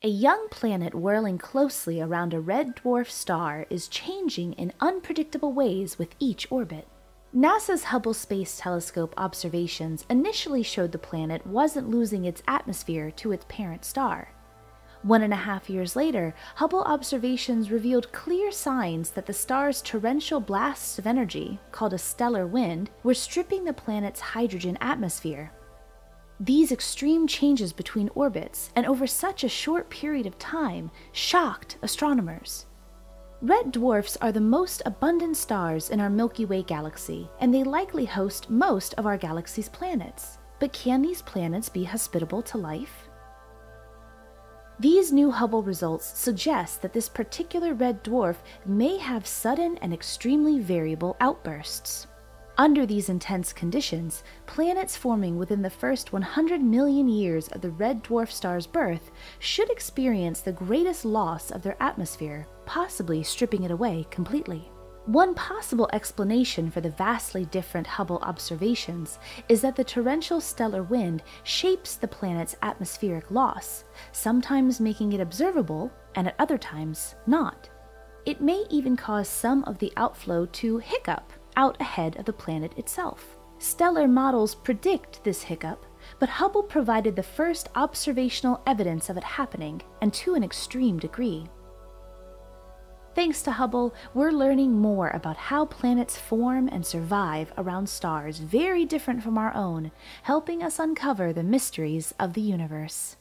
A young planet whirling closely around a red dwarf star is changing in unpredictable ways with each orbit. NASA's Hubble Space Telescope observations initially showed the planet wasn't losing its atmosphere to its parent star. 1.5 years later, Hubble observations revealed clear signs that the star's torrential blasts of energy, called a stellar wind, were stripping the planet's hydrogen atmosphere. These extreme changes between orbits, and over such a short period of time, shocked astronomers. Red dwarfs are the most abundant stars in our Milky Way galaxy, and they likely host most of our galaxy's planets. But can these planets be hospitable to life? These new Hubble results suggest that this particular red dwarf may have sudden and extremely variable outbursts. Under these intense conditions, planets forming within the first 100 million years of the red dwarf star's birth should experience the greatest loss of their atmosphere, possibly stripping it away completely. One possible explanation for the vastly different Hubble observations is that the torrential stellar wind shapes the planet's atmospheric loss, sometimes making it observable and at other times not. It may even cause some of the outflow to hiccup out ahead of the planet itself. Stellar models predict this hiccup, but Hubble provided the first observational evidence of it happening, and to an extreme degree. Thanks to Hubble, we're learning more about how planets form and survive around stars very different from our own, helping us uncover the mysteries of the universe.